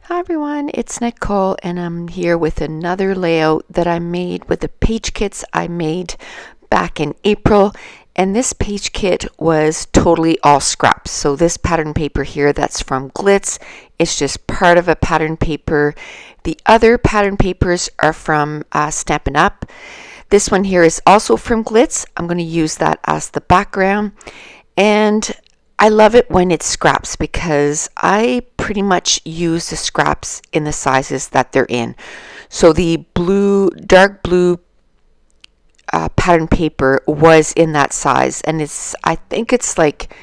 Hi everyone, it's Nicole and I'm here with another layout that I made with the page kits I made back in April. And this page kit was totally all scraps. So this pattern paper here, that's from Glitz. It's just part of a pattern paper. The other pattern papers are from Stampin' Up. This one here is also from Glitz. I'm going to use that as the background. And I love it when it's scraps because I pretty much use the scraps in the sizes that they're in. So the dark blue pattern paper was in that size, and I think it's like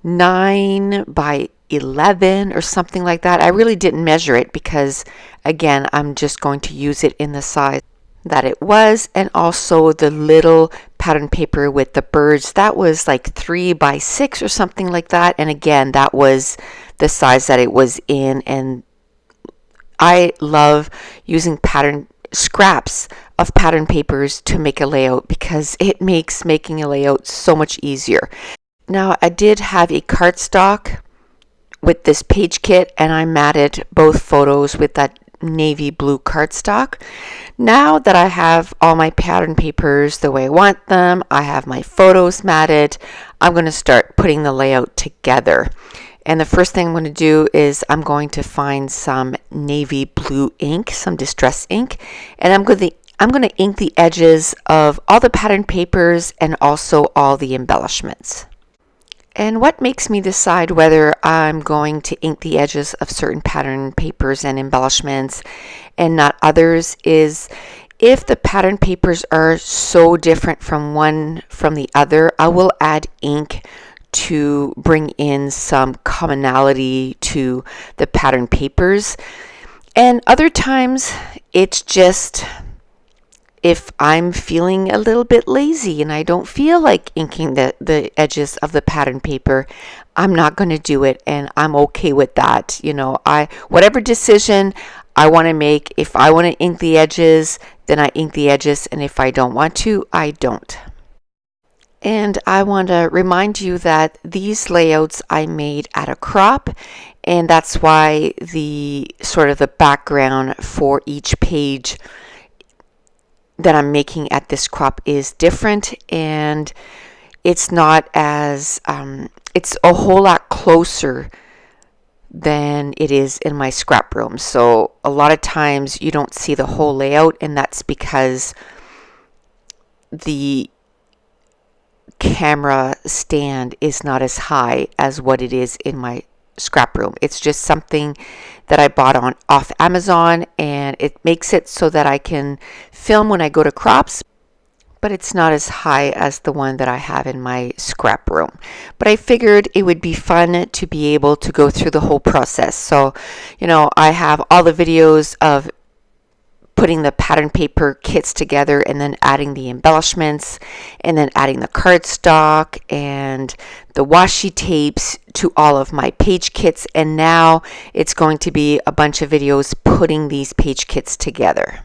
9 by 11 or something like that. I really didn't measure it because, again, I'm just going to use it in the size that it was. And also the little pattern paper with the birds, that was like 3 by 6 or something like that, and again, that was the size that it was in. And I love using scraps of pattern papers to make a layout because it makes making a layout so much easier. Now, I did have a cardstock with this page kit, and I matted both photos with that navy blue cardstock. Now that I have all my pattern papers the way I want them, I have my photos matted, I'm going to start putting the layout together. And the first thing I'm going to do is I'm going to find some navy blue ink, some distress ink, and I'm going to ink the edges of all the pattern papers and also all the embellishments. And what makes me decide whether I'm going to ink the edges of certain pattern papers and embellishments and not others is if the pattern papers are so different from one from the other, I will add ink to bring in some commonality to the pattern papers. And other times it's just if I'm feeling a little bit lazy and I don't feel like inking the edges of the pattern paper, I'm not going to do it, and I'm okay with that. Whatever decision I want to make, if I want to ink the edges, then I ink the edges, and if I don't want to, I don't. And I want to remind you that these layouts I made at a crop, and that's why the background for each page that I'm making at this crop is different, and it's not as it's a whole lot closer than it is in my scrap room. So a lot of times you don't see the whole layout, and that's because the camera stand is not as high as what it is in my scrap room. It's just something that I bought off Amazon, and it makes it so that I can film when I go to crops, but it's not as high as the one that I have in my scrap room. But I figured it would be fun to be able to go through the whole process. So, I have all the videos of putting the pattern paper kits together and then adding the embellishments and then adding the cardstock and the washi tapes to all of my page kits. And now it's going to be a bunch of videos putting these page kits together.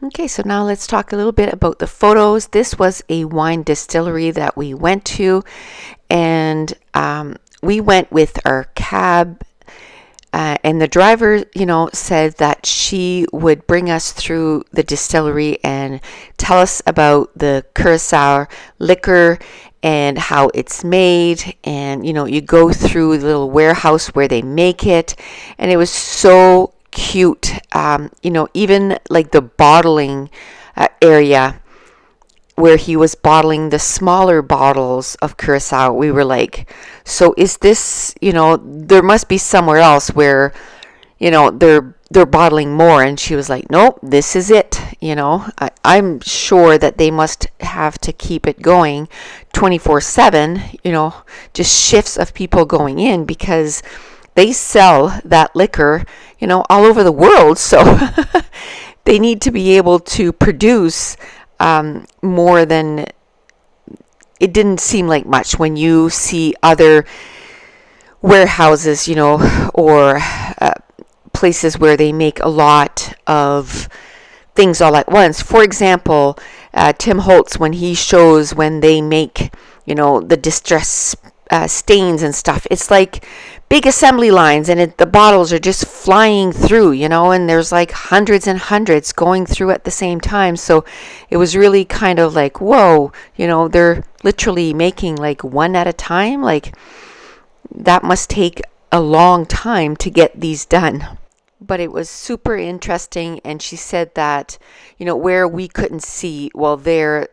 Okay, so now let's talk a little bit about the photos. This was a wine distillery that we went to, and we went with our cab. And the driver, said that she would bring us through the distillery and tell us about the Curacao liquor and how it's made. And, you go through the little warehouse where they make it. And it was so cute. Even like the bottling area where he was bottling the smaller bottles of Curacao, we were like, so is this, there must be somewhere else where, they're bottling more. And she was like, nope, this is it. I'm sure that they must have to keep it going 24/7, just shifts of people going in because they sell that liquor, all over the world. So they need to be able to produce more than, it didn't seem like much when you see other warehouses, or places where they make a lot of things all at once. For example, Tim Holtz, when he shows when they make, the distress stains and stuff. It's like big assembly lines, and the bottles are just flying through, and there's like hundreds and hundreds going through at the same time. So it was really kind of like, whoa, they're literally making like one at a time. Like, that must take a long time to get these done. But it was super interesting, and she said that, where we couldn't see, well, there,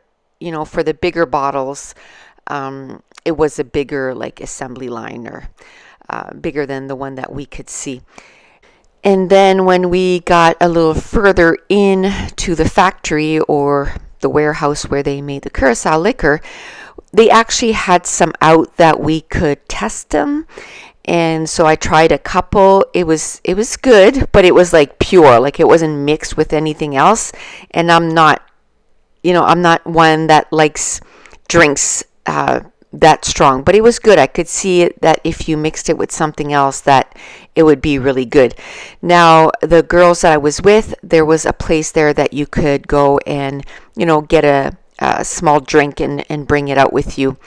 for the bigger bottles, it was a bigger like assembly line, or bigger than the one that we could see. And then when we got a little further in to the factory or the warehouse where they made the Curacao liquor, they actually had some out that we could test them. And so I tried a couple. It was good, but it was like pure, like it wasn't mixed with anything else. And I'm not one that likes drinks that strong, but it was good. I could see it that if you mixed it with something else, that it would be really good. Now, the girls that I was with, there was a place there that you could go and get a small drink and bring it out with you.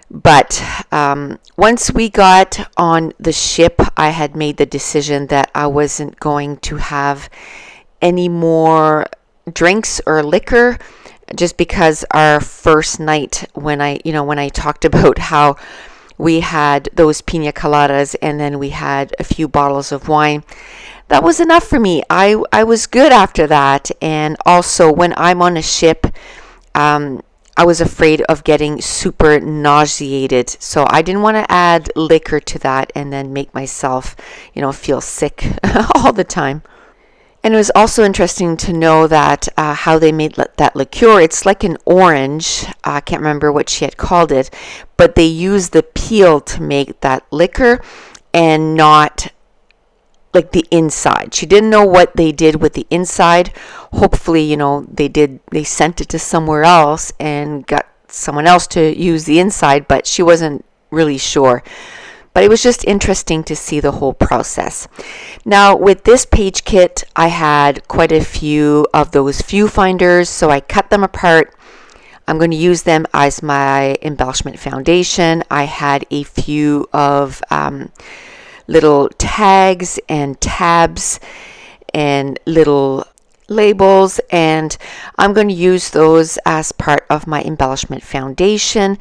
But once we got on the ship, I had made the decision that I wasn't going to have any more drinks or liquor, just because our first night, when I talked about how we had those pina coladas and then we had a few bottles of wine, that was enough for me. I was good after that. And also, when I'm on a ship, I was afraid of getting super nauseated, so I didn't want to add liquor to that and then make myself, feel sick all the time. And it was also interesting to know that how they made that liqueur. It's like an orange. I can't remember what she had called it, but they used the peel to make that liquor and not like the inside. She didn't know what they did with the inside. Hopefully, they sent it to somewhere else and got someone else to use the inside, but she wasn't really sure. But it was just interesting to see the whole process. Now, with this page kit, I had quite a few of those viewfinders, so I cut them apart. I'm going to use them as my embellishment foundation. I had a few of little tags and tabs and little labels, and I'm going to use those as part of my embellishment foundation.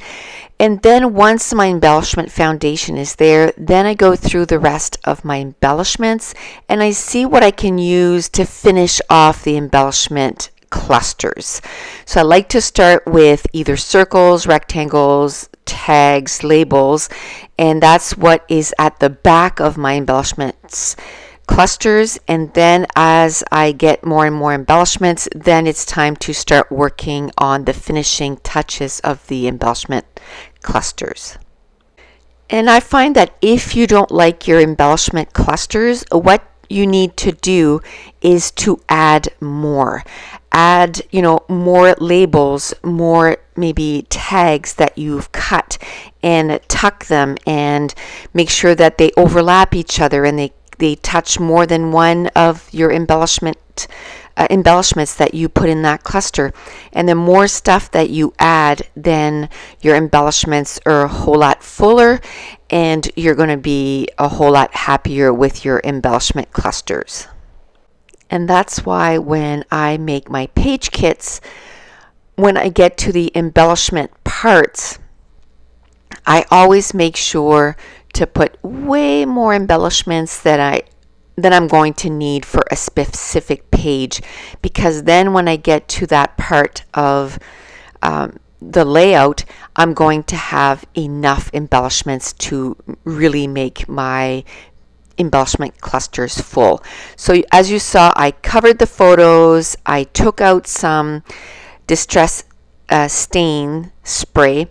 And then once my embellishment foundation is there, then I go through the rest of my embellishments and I see what I can use to finish off the embellishment clusters. So I like to start with either circles, rectangles, tags, labels, and that's what is at the back of my embellishments clusters. And then as I get more and more embellishments, then it's time to start working on the finishing touches of the embellishment clusters. And I find that if you don't like your embellishment clusters, what you need to do is to add more. Add, more labels, more maybe tags that you've cut, and tuck them and make sure that they overlap each other and they touch more than one of your embellishments that you put in that cluster. And the more stuff that you add, then your embellishments are a whole lot fuller and you're going to be a whole lot happier with your embellishment clusters. And that's why when I make my page kits, when I get to the embellishment parts, I always make sure to put way more embellishments that I'm going to need for a specific page, because then when I get to that part of the layout, I'm going to have enough embellishments to really make my embellishment clusters full. So as you saw, I covered the photos, I took out some distress stain spray,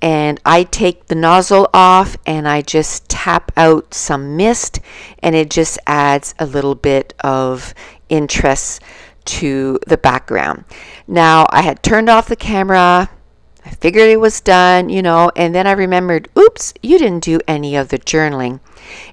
and I take the nozzle off and I just tap out some mist, and it just adds a little bit of interest to the background. Now, I had turned off the camera, I figured it was done, and then I remembered, oops, you didn't do any of the journaling.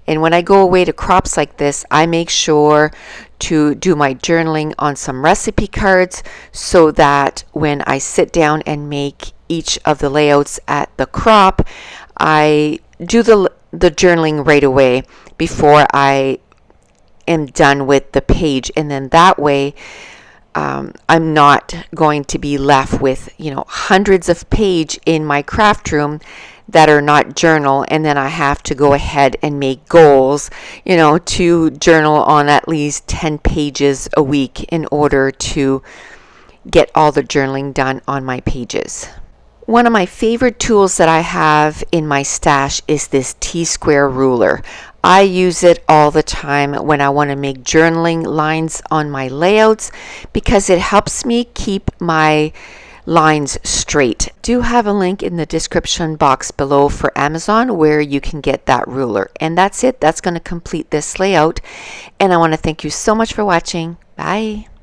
And when I go away to crops like this, I make sure to do my journaling on some recipe cards so that when I sit down and make each of the layouts at the crop, I do the journaling right away before I am done with the page, and then that way I'm not going to be left with hundreds of pages in my craft room that are not journal, and then I have to go ahead and make goals to journal on at least 10 pages a week in order to get all the journaling done on my pages. One of my favorite tools that I have in my stash is this T-square ruler. I use it all the time when I want to make journaling lines on my layouts because it helps me keep my lines straight. I do have a link in the description box below for Amazon where you can get that ruler. And that's it. That's going to complete this layout. And I want to thank you so much for watching. Bye.